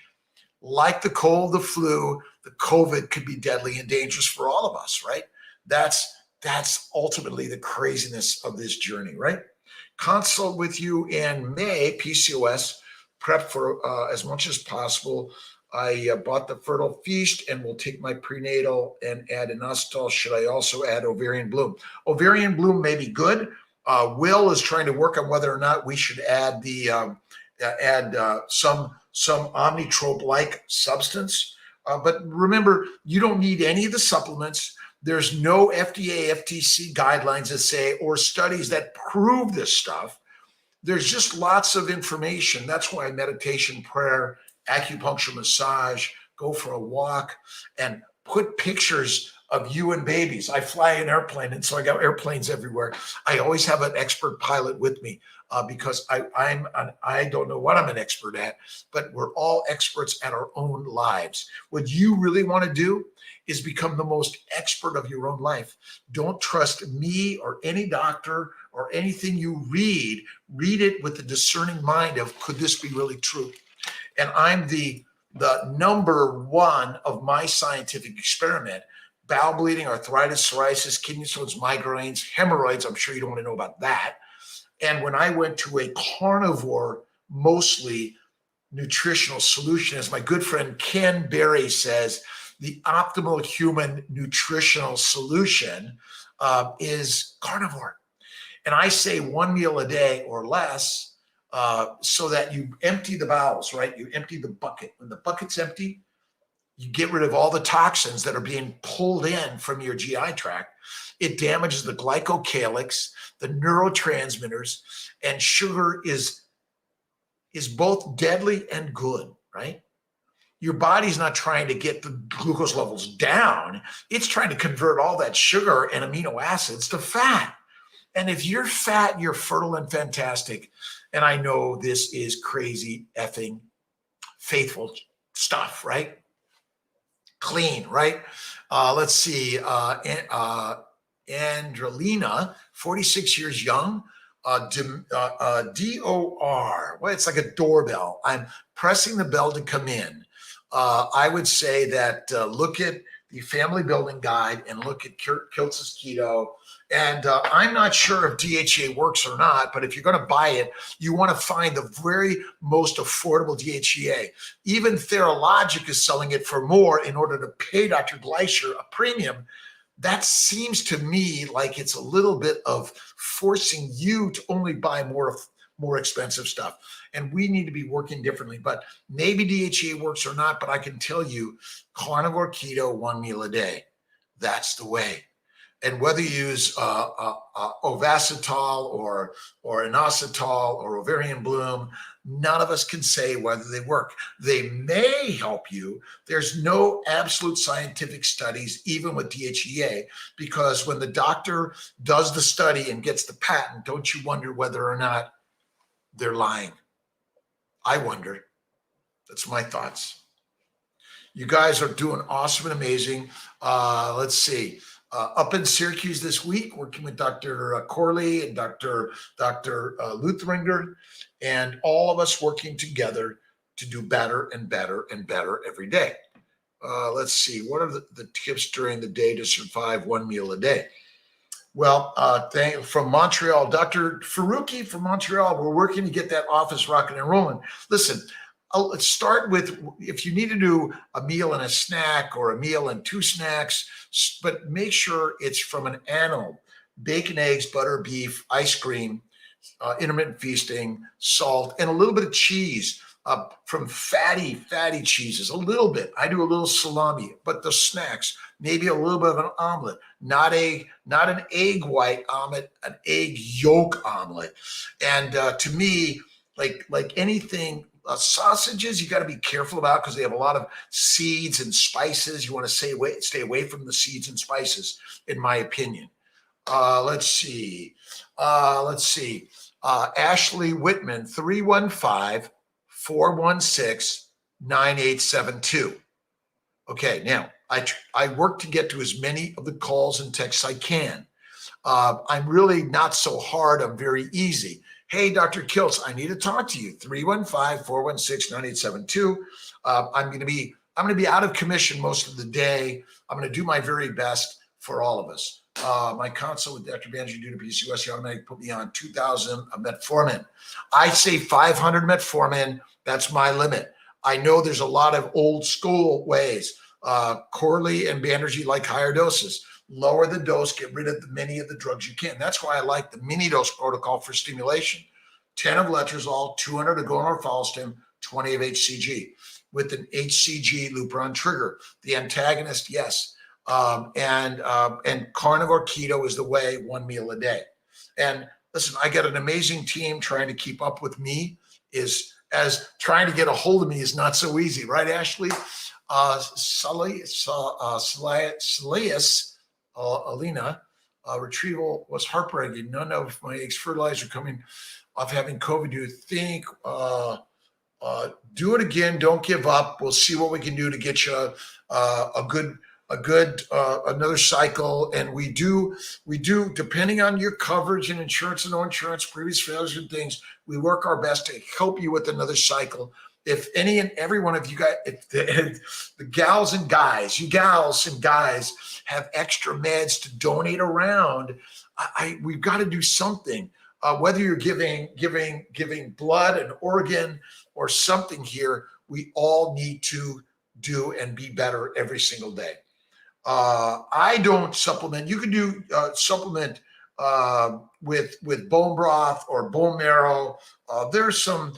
like the cold, the flu, the COVID could be deadly and dangerous for all of us, right? That's ultimately the craziness of this journey, right? Consult with you in May, PCOS, prep for as much as possible. I bought the Fertile Feast and will take my prenatal and add inositol. Should I also add ovarian bloom? Ovarian bloom may be good. Will is trying to work on whether or not we should add some Omnitrope-like substance. But remember, you don't need any of the supplements. There's no FDA, FTC guidelines that say, or studies that prove this stuff. There's just lots of information. That's why meditation, prayer, acupuncture, massage, go for a walk, and put pictures of you and babies. I fly an airplane, and so I got airplanes everywhere. I always have an expert pilot with me because I don't know what I'm an expert at, but we're all experts at our own lives. What you really want to do is become the most expert of your own life. Don't trust me or any doctor or anything you read. Read it with the discerning mind of, could this be really true? And I'm the number one of my scientific experiment: bowel bleeding, arthritis, psoriasis, kidney stones, migraines, hemorrhoids. I'm sure you don't want to know about that. And when I went to a carnivore, mostly nutritional solution, as my good friend Ken Berry says, the optimal human nutritional solution is carnivore. And I say one meal a day or less, so that you empty the bowels, right? You empty the bucket. When the bucket's empty, you get rid of all the toxins that are being pulled in from your GI tract. It damages the glycocalyx, the neurotransmitters, and sugar is both deadly and good, right? Your body's not trying to get the glucose levels down. It's trying to convert all that sugar and amino acids to fat. And if you're fat, you're fertile and fantastic. And I know this is crazy effing faithful stuff, right? Clean, right? Let's see. Andrelina, 46 years young, DOR. Well, it's like a doorbell. I'm pressing the bell to come in. I would say that look at the family building guide and look at Kiltz's Keto. And I'm not sure if DHEA works or not, but if you're going to buy it, you want to find the very most affordable DHEA. Even Theralogic is selling it for more in order to pay Dr. Gleicher a premium. That seems to me like it's a little bit of forcing you to only buy more expensive stuff. And we need to be working differently. But maybe DHEA works or not, but I can tell you, carnivore keto, 1 meal a day. That's the way. And whether you use ovacitol or inositol or ovarian bloom, none of us can say whether they work. They may help you. There's no absolute scientific studies, even with DHEA, because when the doctor does the study and gets the patent, don't you wonder whether or not they're lying? I wonder. That's my thoughts. You guys are doing awesome and amazing. Let's see. Up in Syracuse this week, working with Dr. Corley and Dr. Luthringer, and all of us working together to do better and better and better every day. Let's see. What are the tips during the day to survive 1 meal a day? Well, from Montreal, Dr. Faruqi from Montreal, we're working to get that office rocking and rolling. Listen, let's start with, if you need to do a meal and a snack or a meal and 2 snacks, but make sure it's from an animal. Bacon, eggs, butter, beef, ice cream, intermittent feasting, salt, and a little bit of cheese. From fatty cheeses, a little bit. I do a little salami, but the snacks, maybe a little bit of an omelet, not an egg white omelet, an egg yolk omelet. And to me, like anything, sausages, you got to be careful about because they have a lot of seeds and spices. You want to stay away from the seeds and spices, in my opinion. Let's see. Ashley Whitman, 315-416-9872. Okay, now I work to get to as many of the calls and texts I can. I'm really not so hard. I'm very easy. Hey, Dr. Kiltz, I need to talk to you. 315-416-9872. I'm going to be out of commission most of the day. I'm going to do my very best for all of us. My consult with Dr. Banerjee due to PCOS, he automatically put me on 2,000 of metformin. I say 500 metformin. That's my limit. I know there's a lot of old school ways. Corley and Banerjee like higher doses. Lower the dose, get rid of many of the drugs you can. That's why I like the mini dose protocol for stimulation. 10 of letrozole, 200 of gonorphalstim, 20 of HCG with an HCG Lupron trigger. The antagonist, yes. And carnivore keto is the way, 1 meal a day. And listen, I got an amazing team trying to keep up with me. As trying to get a hold of me is not so easy, right, Ashley? Alina, retrieval was heartbreaking. None of my eggs fertilized are coming off having COVID. Do you think? Do it again. Don't give up. We'll see what we can do to get you a good another cycle. And we do depending on your coverage and insurance and no insurance, previous failures and things, we work our best to help you with another cycle. If any and every one of you guys, if the gals and guys have extra meds to donate around, we've got to do something. Whether you're giving blood, an organ, or something here, we all need to do and be better every single day. I don't supplement. You can do supplement with bone broth or bone marrow. There are some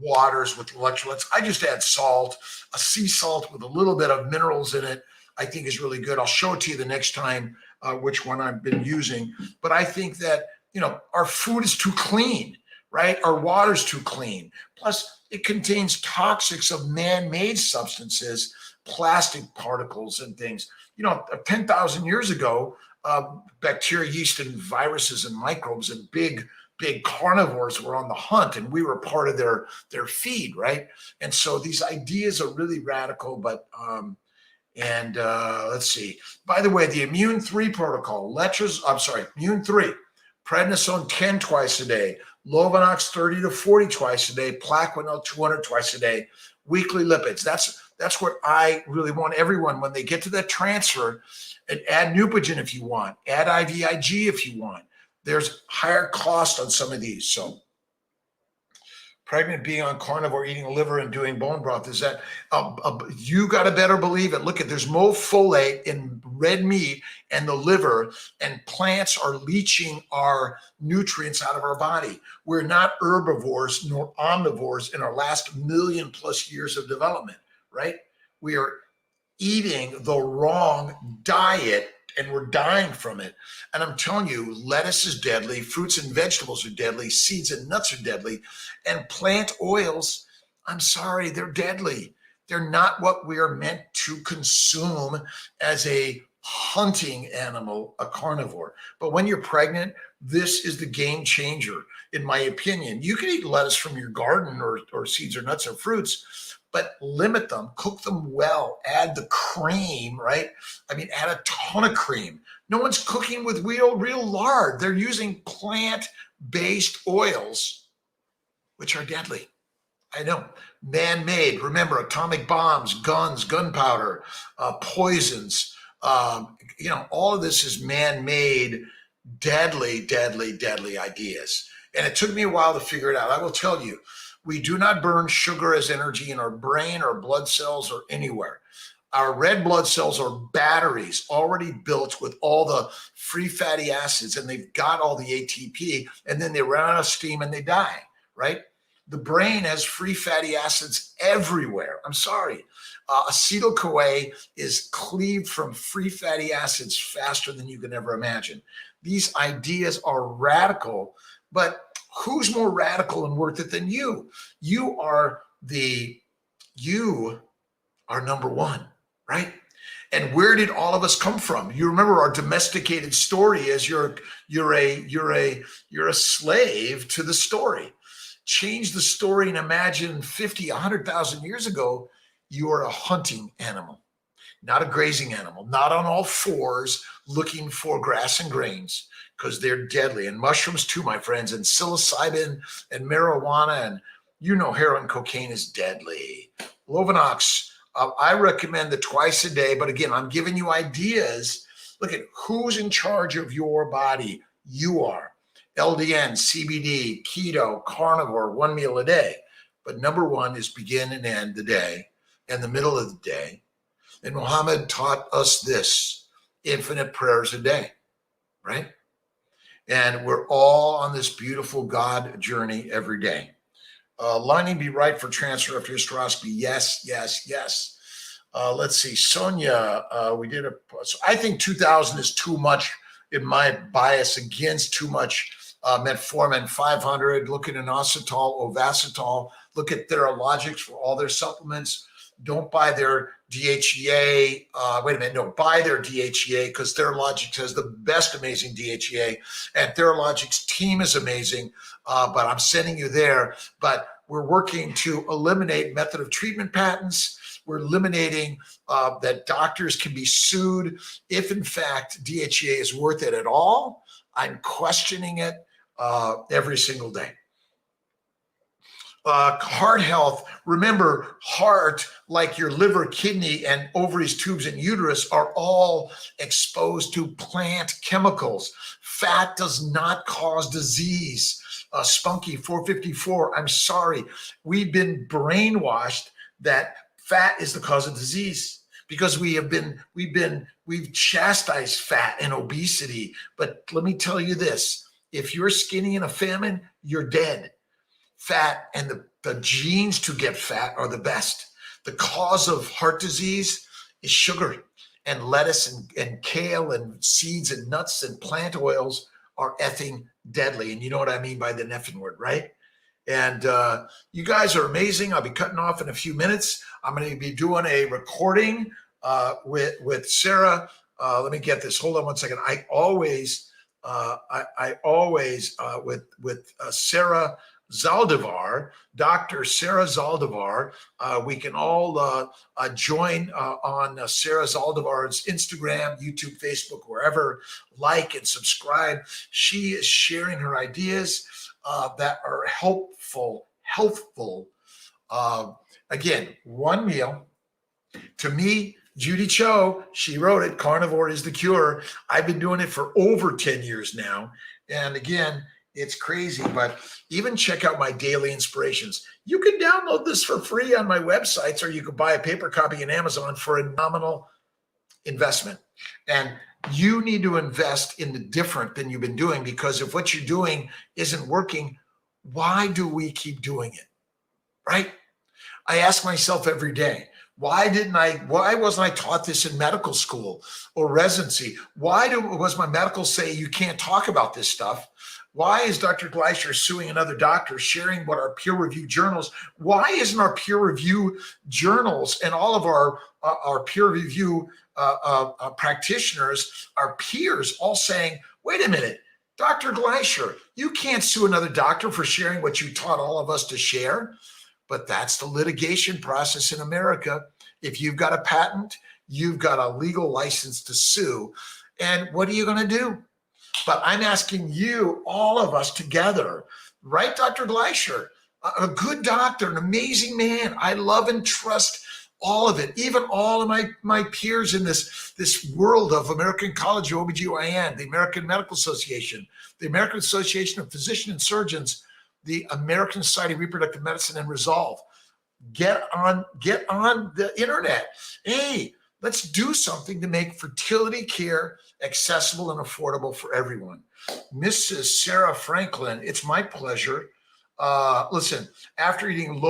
waters with electrolytes. I just add salt, a sea salt with a little bit of minerals in it. I think is really good. I'll show it to you the next time which one I've been using. But I think that our food is too clean, right? Our water's too clean. Plus, it contains toxics of man-made substances, plastic particles and things. 10,000 years ago, bacteria, yeast, and viruses and microbes and big carnivores were on the hunt, and we were part of their feed, right? And so these ideas are really radical, but let's see. By the way, the Immune 3 protocol, Immune 3, prednisone 10 twice a day, Lovenox 30 to 40 twice a day, Plaquenil 200 twice a day, weekly lipids. That's what I really want everyone when they get to that transfer, and add Neupogen if you want, add IVIG if you want. There's higher cost on some of these. So pregnant being on carnivore, eating liver and doing bone broth, is that you got to better believe it. Look at, there's more folate in red meat and the liver, and plants are leaching our nutrients out of our body. We're not herbivores nor omnivores in our last 1,000,000+ years of development, right? We are eating the wrong diet and we're dying from it. And I'm telling you, lettuce is deadly, fruits and vegetables are deadly, seeds and nuts are deadly, and plant oils, I'm sorry, they're deadly. They're not what we are meant to consume as a hunting animal, a carnivore. But when you're pregnant, this is the game changer, in my opinion. You can eat lettuce from your garden or seeds or nuts or fruits, but limit them, cook them well, add the cream, right? I mean, add a ton of cream. No one's cooking with real lard. They're using plant-based oils, which are deadly. I know, man-made. Remember, atomic bombs, guns, gunpowder, poisons. All of this is man-made, deadly ideas. And it took me a while to figure it out. I will tell you, we do not burn sugar as energy in our brain or blood cells or anywhere. Our red blood cells are batteries already built with all the free fatty acids, and they've got all the ATP, and then they run out of steam and they die, right? The brain has free fatty acids everywhere. I'm sorry. Acetyl-CoA is cleaved from free fatty acids faster than you can ever imagine. These ideas are radical, but who's more radical and worth it than you? You are number one, right? And where did all of us come from? You remember our domesticated story as you're a slave to the story. Change the story and imagine 50, 100,000 years ago, you are a hunting animal, not a grazing animal, not on all fours looking for grass and grains, because they're deadly. And mushrooms too, my friends, and psilocybin and marijuana, and heroin, cocaine is deadly. Lovenox, I recommend the twice a day, but again, I'm giving you ideas. Look at who's in charge of your body. You are. LDN, CBD, keto, carnivore, one meal a day. But number one is begin and end the day and the middle of the day. And Muhammad taught us this, infinite prayers a day, right? And we're all on this beautiful God journey every day. Lining be right for transfer after hysteroscopy. Yes. Let's see. Sonia, so I think 2,000 is too much in my bias against too much metformin. 500, look at inositol, ovasitol, look at Theralogics for all their supplements. Don't buy their DHEA. Buy their DHEA, because Theralogics has the best amazing DHEA, and Theralogics team is amazing, but I'm sending you there. But we're working to eliminate method of treatment patents. We're eliminating that doctors can be sued if, in fact, DHEA is worth it at all. I'm questioning it every single day. Heart health. Remember, heart, like your liver, kidney, and ovaries, tubes, and uterus, are all exposed to plant chemicals. Fat does not cause disease. Spunky 454, I'm sorry. We've been brainwashed that fat is the cause of disease because we've chastised fat and obesity. But let me tell you this, if you're skinny in a famine, you're dead. Fat and the genes to get fat are the best. The cause of heart disease is sugar, and lettuce and kale and seeds and nuts and plant oils are effing deadly. And you know what I mean by the effing word, right? And you guys are amazing. I'll be cutting off in a few minutes. I'm going to be doing a recording with Sarah. Let me get this. Hold on one second. I always with Sarah Zaldivar, Dr. Sarah Zaldivar. We can all join on Sarah Zaldivar's Instagram, YouTube, Facebook, wherever. Like and subscribe. She is sharing her ideas that are helpful. Again, one meal. To me, Judy Cho, she wrote it, Carnivore is the Cure. I've been doing it for over 10 years now. And again, it's crazy, but even check out my daily inspirations. You can download this for free on my websites, or you can buy a paper copy on Amazon for a nominal investment. And you need to invest in the different than you've been doing, because if what you're doing isn't working, why do we keep doing it? Right? I ask myself every day, why wasn't I taught this in medical school or residency? Was my medical say you can't talk about this stuff? Why is Dr. Gleicher suing another doctor, sharing what our peer-reviewed journals? Why isn't our peer-reviewed journals and all of our peer-review practitioners, our peers, all saying, wait a minute, Dr. Gleicher, you can't sue another doctor for sharing what you taught all of us to share? But that's the litigation process in America. If you've got a patent, you've got a legal license to sue. And what are you going to do? But I'm asking you, all of us together, right, Dr. Gleicher, a good doctor, an amazing man. I love and trust all of it, even all of my peers in this world of American College of OBGYN, the American Medical Association, the American Association of Physicians and Surgeons, the American Society of Reproductive Medicine, and Resolve. Get on the internet. Hey, let's do something to make fertility care accessible and affordable for everyone. Mrs. Sarah Franklin, it's my pleasure. Listen, after eating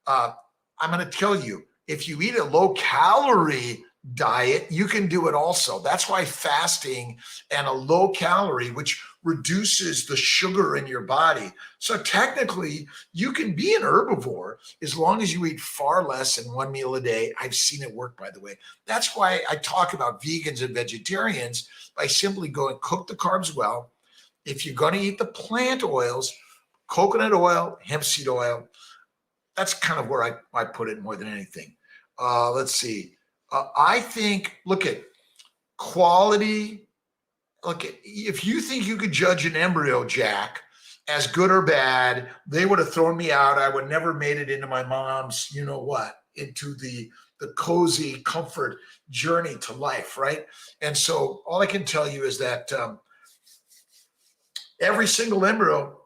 I'm going to tell you, if you eat a low-calorie diet, you can do it also. That's why fasting and a low calorie, which reduces the sugar in your body. So technically, you can be an herbivore as long as you eat far less than one meal a day. I've seen it work, by the way. That's why I talk about vegans and vegetarians by simply going cook the carbs well. If you're going to eat the plant oils, coconut oil, hemp seed oil, that's kind of where I put it more than anything. Let's see. I think, look at quality. Look at, if you think you could judge an embryo, Jack, as good or bad, they would have thrown me out. I would never made it into my mom's, you know what, into the cozy comfort journey to life, right? And so all I can tell you is that every single embryo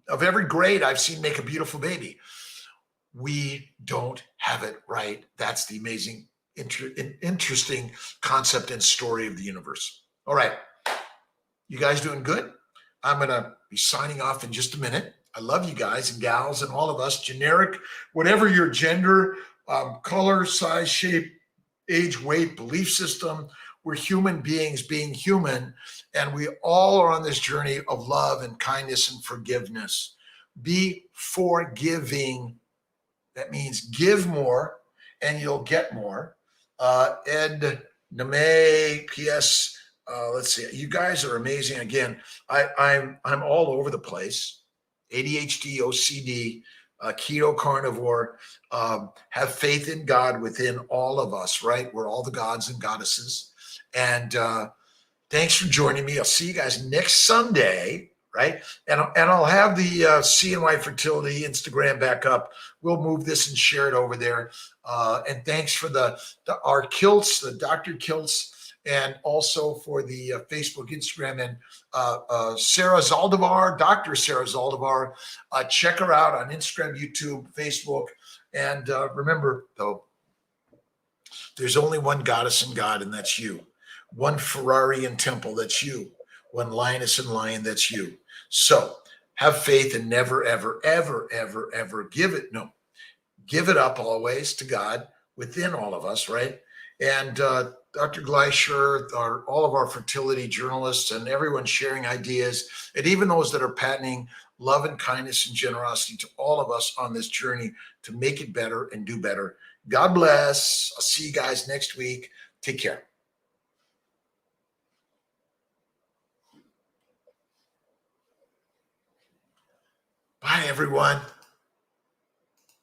of every grade I've seen make a beautiful baby. We don't have it right. That's the amazing, interesting concept and story of the universe. All right. You guys doing good? I'm going to be signing off in just a minute. I love you guys and gals and all of us, generic, whatever your gender, color, size, shape, age, weight, belief system. We're human beings being human, and we all are on this journey of love and kindness and forgiveness. Be forgiving. That means give more and you'll get more. Ed Name, P.S. Let's see. You guys are amazing. Again, I'm all over the place. ADHD, OCD, keto, carnivore. Have faith in God within all of us, right? We're all the gods and goddesses. And thanks for joining me. I'll see you guys next Sunday. Right. And I'll have the CNY Fertility Instagram back up. We'll move this and share it over there. And thanks for our kiltz, the Dr. Kiltz, and also for the Facebook, Instagram, and Sarah Zaldivar, Dr. Sarah Zaldivar. Check her out on Instagram, YouTube, Facebook. And remember, though, there's only one goddess and God, and that's you. One Ferrari and temple, that's you. One lioness and lion, that's you. So have faith and never, ever, ever, ever, ever give it up always to God within all of us, right? And Dr. Gleicher, all of our fertility journalists and everyone sharing ideas, and even those that are patenting love and kindness and generosity to all of us on this journey to make it better and do better. God bless. I'll see you guys next week. Take care. Bye, everyone.